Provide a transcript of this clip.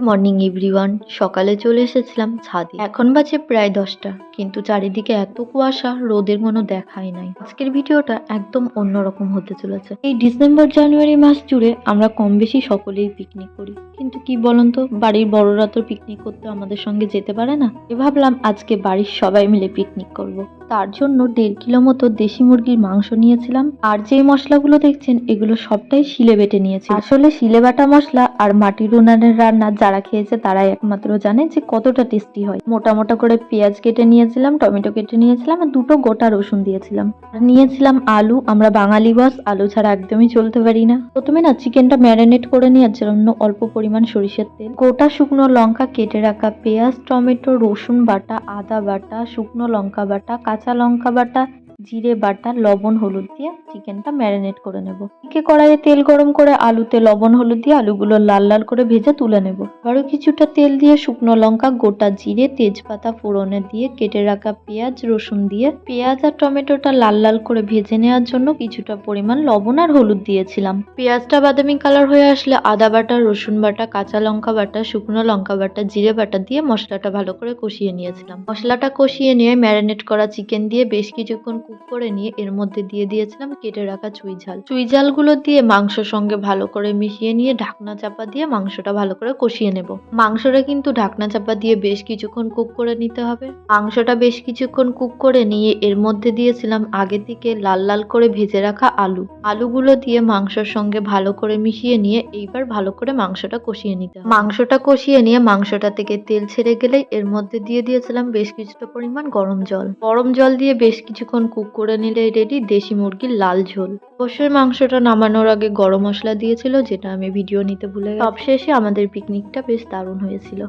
Morning everyone. সকালে চলে এসেছিলাম ছাদে। এখন বাজে প্রায় 10টা, কিন্তু চারিদিকে এত কুয়াশা, রোদের কোনো দেখাই নাই। আজকের ভিডিওটা একদম অন্যরকম হতে চলেছে। এই ডিসেম্বর জানুয়ারি মাস জুড়ে আমরা কম বেশি সকলেই পিকনিক করি, কিন্তু কি বলুন তো, বাড়ির বড়রা তো পিকনিক করতে আমাদের সঙ্গে যেতে পারে না। ভাবলাম আজকে বাড়ির সবাই মিলে পিকনিক করব। তার জন্য 1.5 কিলো মতো দেশি মুরগির মাংস নিয়েছিলাম, আর যে মশলাগুলো দেখছেন এগুলো সবটাই শিলে বেটে নিয়েছি। আসলে শিলে বাটা মশলা আর মাটির উনানের রান্না যারা খেয়েছে তারাই একমাত্র জানে যে কতটা টেস্টি হয়। মোটা মোটা করে পেঁয়াজ কেটে নিয়েছিলাম, টমেটো কেটে নিয়েছিলাম, আর 2টো গোটা রসুন দিয়েছিলাম। আর নিয়েছিলাম আলু। আমরা বাঙালি বস, আলু ছাড়া একদমই চলতে পারি না। প্রথমে না চিকেনটা ম্যারিনেট করে নেওয়ার জন্য অল্প পরিমাণ সরিষার তেল, গোটা শুকনো লঙ্কা, কেটে রাখা পেঁয়াজ, টমেটো, রসুন বাটা, আদা বাটা, শুকনো লঙ্কা বাটা, কাঁচা লঙ্কা বাটা, জিরে বাটা, লবণ, হলুদ দিয়ে চিকেনটা ম্যারিনেট করে নেব। এদিকে কড়াইয়ে তেল গরম করে আলুতে লবণ হলুদ দিয়ে আলুগুলো লাল লাল করে ভেজে তুলে নেব। আরো কিছুটা তেল দিয়ে শুকনো লঙ্কা, গোটা জিরে, তেজপাতা ফোড়নে দিয়ে কেটে রাখা পেঁয়াজ, রসুন দিয়ে পেঁয়াজ আর টমেটোটা লাল লাল করে ভেজে নেওয়ার জন্য কিছুটা পরিমাণ লবণ আর হলুদ দিয়েছিলাম। পেঁয়াজটা বাদামি কালার হয়ে আসলে আদা বাটা, রসুন বাটা, কাঁচা লঙ্কা বাটা, শুকনো লঙ্কা বাটা, জিরে বাটা দিয়ে মশলাটা ভালো করে কষিয়ে নিয়েছিলাম। মশলাটা কষিয়ে নিয়ে ম্যারিনেট করা চিকেন দিয়ে বেশ কিছুক্ষণ কুক করে নিয়ে এর মধ্যে দিয়ে দিয়েছিলাম কেটে রাখা চুই ঝাল। চুই ঝালগুলো দিয়ে মাংসর সঙ্গে ভালো করে মিশিয়ে নিয়ে ঢাকনা চাপা দিয়ে মাংসটা ভালো করে কষিয়ে নেব। মাংসটা কিন্তু ঢাকনা চাপা দিয়ে বেশ কিছুক্ষণ কুক করে নিতে হবে। মাংসটা বেশ কিছুক্ষণ কুক করে নিয়ে এর মধ্যে দিয়েছিলাম আগে থেকে লাল লাল করে ভেজে রাখা আলু। আলুগুলো দিয়ে মাংসর সঙ্গে ভালো করে মিশিয়ে নিয়ে এইবার ভালো করে মাংসটা কষিয়ে নিতে হবে। মাংসটা কষিয়ে নিয়ে মাংসটা থেকে তেল ছেড়ে গেলেই এর মধ্যে দিয়ে দিয়েছিলাম বেশ কিছুটা পরিমাণ গরম জল। গরম জল দিয়ে বেশ কিছুক্ষণ কুক করে নিলে রেডি দেশি মুরগির লাল ঝোল। অবশ্যই মাংসটা নামানোর আগে গরম মশলা দিয়েছিল, যেটা আমি ভিডিও নিতে ভুলে গেছি। সবশেষে আমাদের পিকনিকটা বেশ দারুণ হয়েছিল।